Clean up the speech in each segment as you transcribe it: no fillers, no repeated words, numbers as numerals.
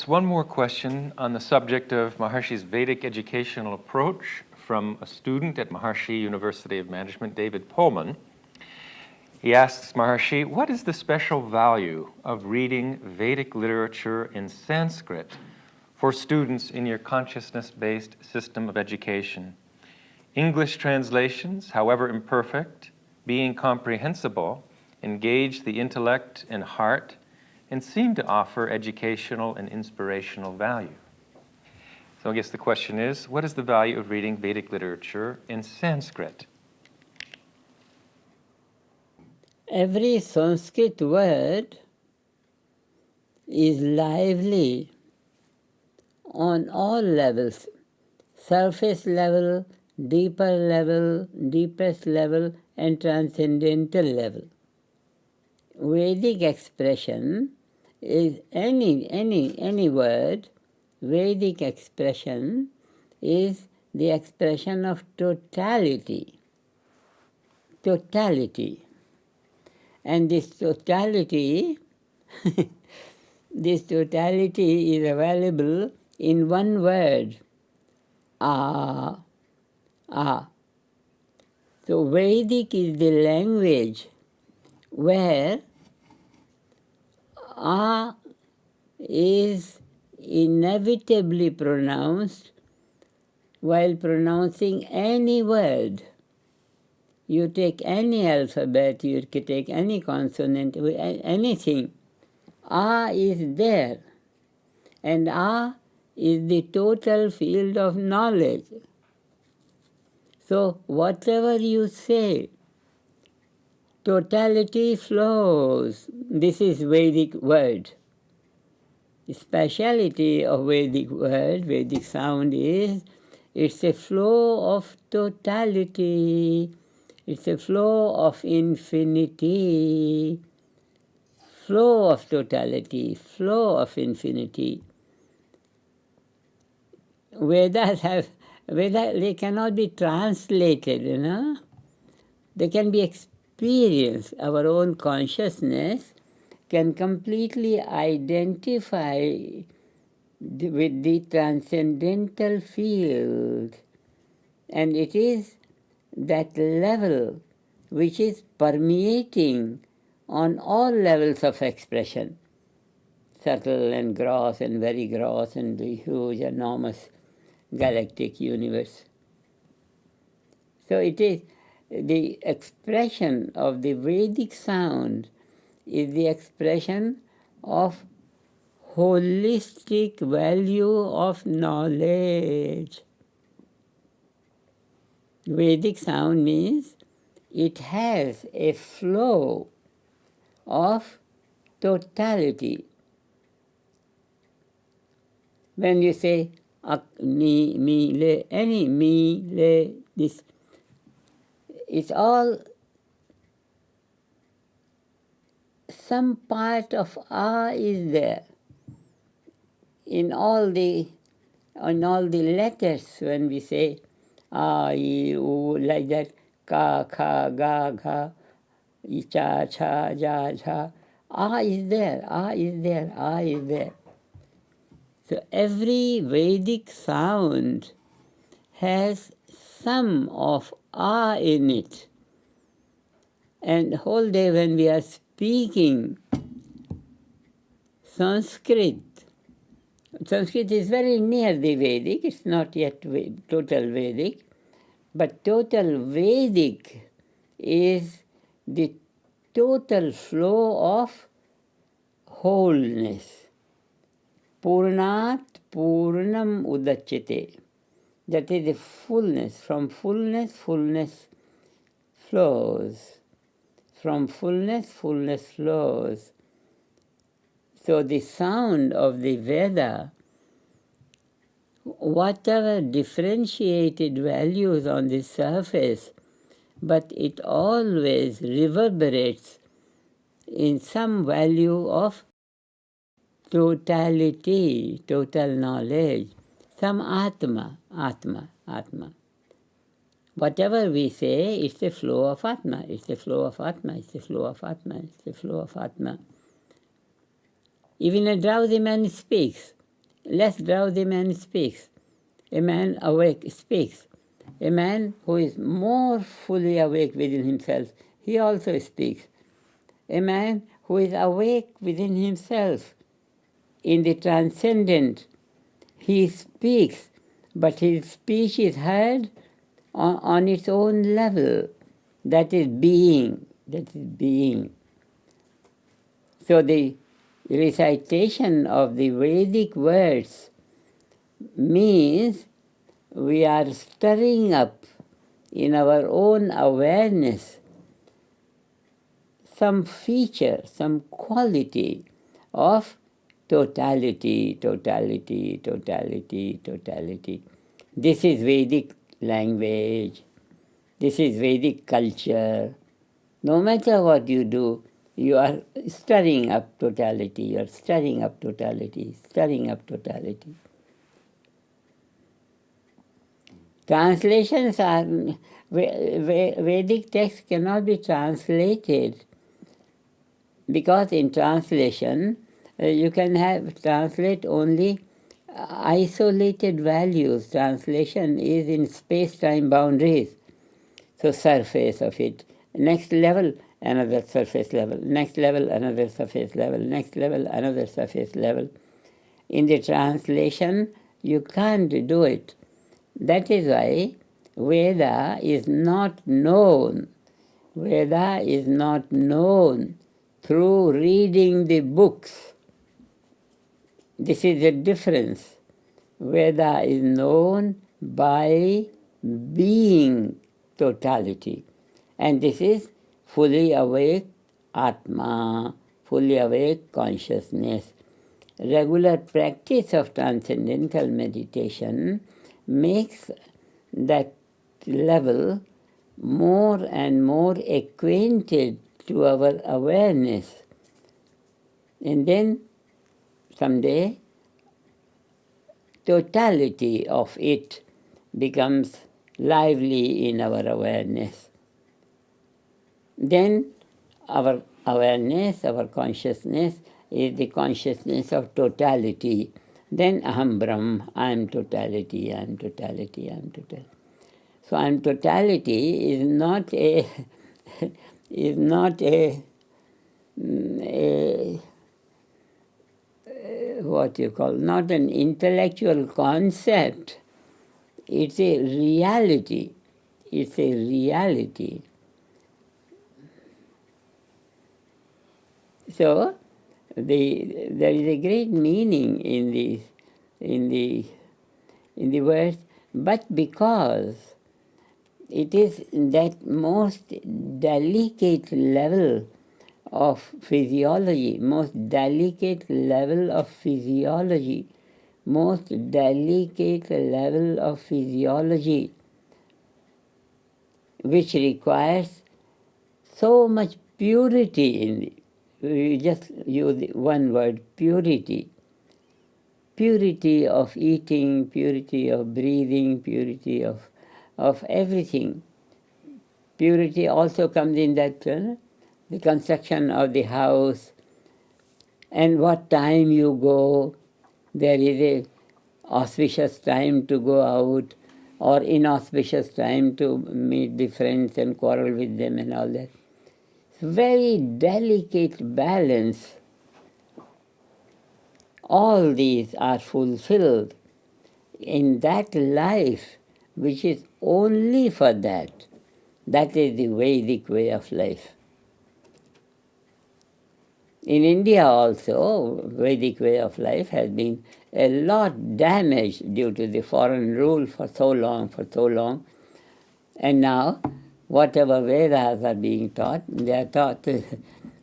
One more question on the subject of Maharishi's Vedic educational approach from a student at Maharishi University of Management, David Pullman. He asks Maharishi, what is the special value of reading Vedic literature in Sanskrit for students in your consciousness-based system of education? English translations, however imperfect, being comprehensible, engage the intellect and heart and seem to offer educational and inspirational value. So I guess the question is, what is the value of reading Vedic literature in Sanskrit? Every Sanskrit word is lively on all levels, surface level, deeper level, deepest level, and transcendental level. Vedic expression is any word. Vedic expression is the expression of totality. Totality. And this totality is available in one word. Ah. So Vedic is the language where A is inevitably pronounced while pronouncing any word. You take any alphabet, you can take any consonant, anything. A is there, and A is the total field of knowledge. So whatever you say, totality flows. This is Vedic word. The speciality of Vedic word, Vedic sound is, it's a flow of totality. It's a flow of infinity. Flow of totality, flow of infinity. Vedas, they cannot be translated, They can be experienced. Our own consciousness can completely identify with the transcendental field. And it is that level which is permeating on all levels of expression, subtle and gross and very gross and the huge, enormous galactic universe. So it is the expression of the Vedic sound is the expression of holistic value of knowledge. Vedic sound means it has a flow of totality. When you say ak, me, le, any me, le, this, it's all some part of A is there. In all the letters, when we say A, I, U, like that, ka, kha, ga, gha, cha, cha, ja, jha, A is there, A is there, A is there. So every Vedic sound has some of A in it. And whole day when we are speaking Sanskrit is very near the Vedic. It's not yet total Vedic. But total Vedic is the total flow of wholeness. Purnat Purnam Udachyate. That is the fullness. From fullness flows. From fullness flows. So the sound of the Veda, whatever differentiated values on the surface, but it always reverberates in some value of totality, total knowledge, some Atma. Whatever we say, it's the flow of Atma, it's the flow of Atma, it's the flow of Atma, it's the flow of Atma. Even a drowsy man speaks. less drowsy man speaks. A man awake speaks. A man who is more fully awake within himself, he also speaks. A man who is awake within himself, in the transcendent, he speaks, but his speech is heard on its own level. That is being. That is being. So the recitation of the Vedic words means we are stirring up in our own awareness some feature, some quality of totality, totality, totality, totality. This is Vedic language. This is Vedic culture. No matter what you do, you are stirring up totality. You are stirring up totality, stirring up totality. Translations are, Vedic text cannot be translated because in translation you can translate only isolated values. Translation is in space-time boundaries. So surface of it, next level, another surface level, next level, another surface level, next level, another surface level. In the translation, you can't do it. That is why Veda is not known. Veda is not known through reading the books. This is the difference. Veda is known by being totality. And this is fully awake Atma, fully awake consciousness. Regular practice of transcendental meditation makes that level more and more acquainted to our awareness. And then someday totality of it becomes lively in our awareness. Then our awareness, our consciousness is the consciousness of totality. Then Aham Brahm, I am totality, I am totality, I am totality. So I am totality is not a is not a what you call, not an intellectual concept. It's a reality. It's a reality. So there is a great meaning in the words, but because it is that most delicate level of physiology, most delicate level of physiology, most delicate level of physiology, which requires so much purity in it. We just use one word, purity. Purity of eating, purity of breathing, purity of everything. Purity also comes in that the construction of the house and what time you go. There is a auspicious time to go out or inauspicious time to meet the friends and quarrel with them and all that. Very delicate balance. All these are fulfilled in that life which is only for that. That is the Vedic way of life. In India also, Vedic way of life has been a lot damaged due to the foreign rule for so long. And now, whatever Vedas are being taught, they are taught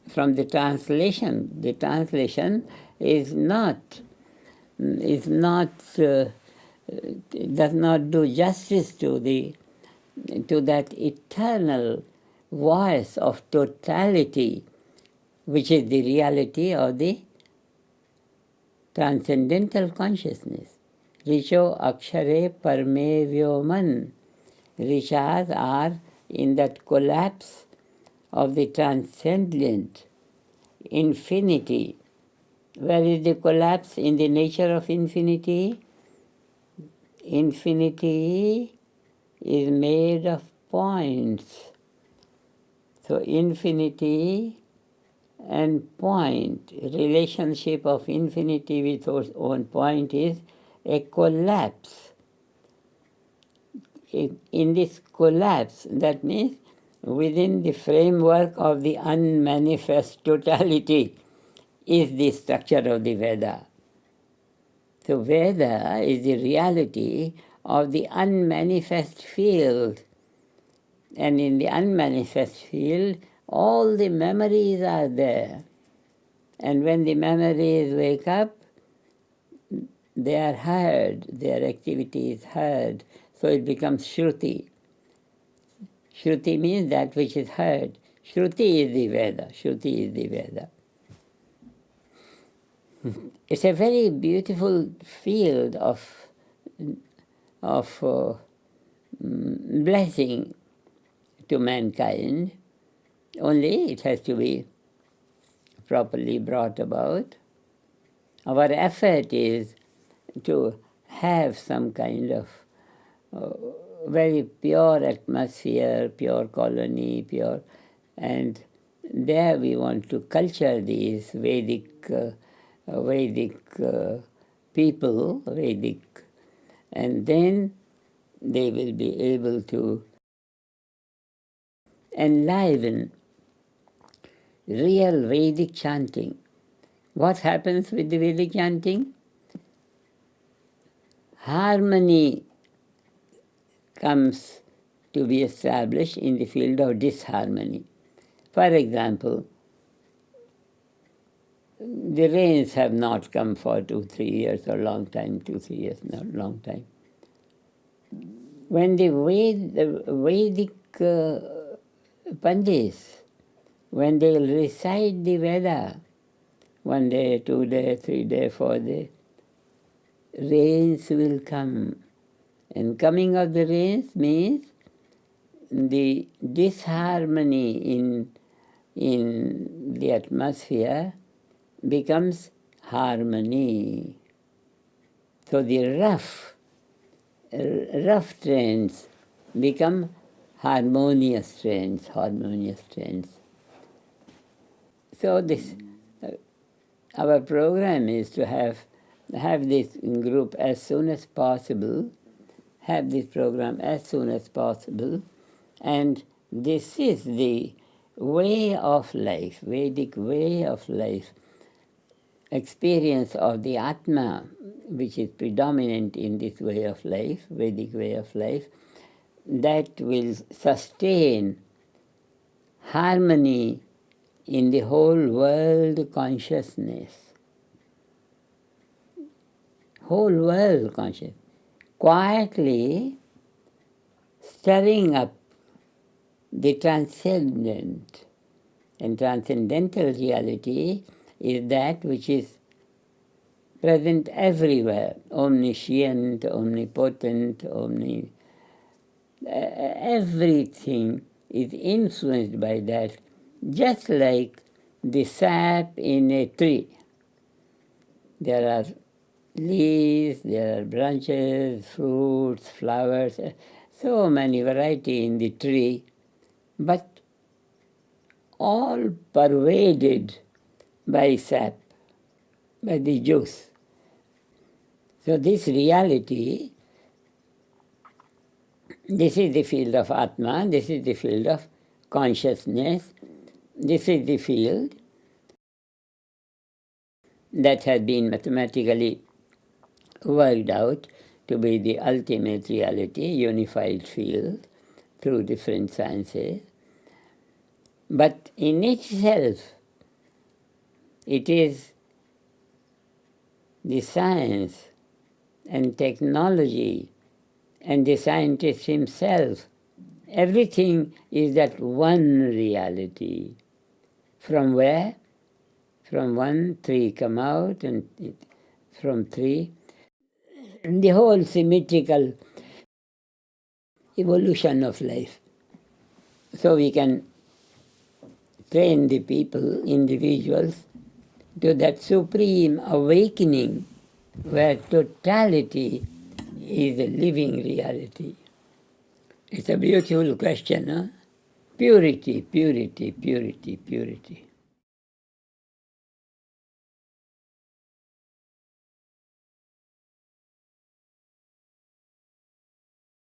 from the translation. The translation does not do justice to that eternal voice of totality, which is the reality of the transcendental consciousness. Richo akshare parme vyoman. Rishas are in that collapse of the transcendent infinity. Where is the collapse in the nature of infinity? Infinity is made of points. So infinity and point, relationship of infinity with its own point is a collapse. In this collapse, that means within the framework of the unmanifest totality is the structure of the Veda. So Veda is the reality of the unmanifest field. And in the unmanifest field, all the memories are there. And when the memories wake up, they are heard, their activity is heard. So it becomes Shruti. Shruti means that which is heard. Shruti is the Veda. Shruti is the Veda. It's a very beautiful field of blessing to mankind. Only it has to be properly brought about. Our effort is to have some kind of very pure atmosphere, pure colony, pure, and there we want to culture these Vedic people, Vedic, and then they will be able to enliven real Vedic chanting. What happens with the Vedic chanting? Harmony comes to be established in the field of disharmony. For example, the rains have not come for 2-3 years or long time, 2-3 years, not long time. When the Vedic Pandits, when they recite the Veda, 1 day, 2 day, 3 day, 4 day, rains will come. And coming of the rains means the disharmony in the atmosphere becomes harmony. So the rough trends become harmonious trends. So this, our program is to have this group as soon as possible, have this program as soon as possible, and this is the way of life, Vedic way of life, experience of the Atma, which is predominant in this way of life, Vedic way of life, that will sustain harmony in the whole world consciousness. Whole world consciousness. Quietly stirring up the transcendent. And transcendental reality is that which is present everywhere, omniscient, omnipotent, everything is influenced by that, just like the sap in a tree. There are leaves, there are branches, fruits, flowers, so many variety in the tree, but all pervaded by sap, by the juice. So this reality, this is the field of Atma, this is the field of consciousness, this is the field that has been mathematically worked out to be the ultimate reality, unified field through different sciences. But in itself, it is the science and technology and the scientist himself. Everything is that one reality. From where? From one, three come out, and from three, and the whole symmetrical evolution of life. So we can train the people, individuals, to that supreme awakening where totality is a living reality? It's a beautiful question, huh? Purity, purity, purity, purity.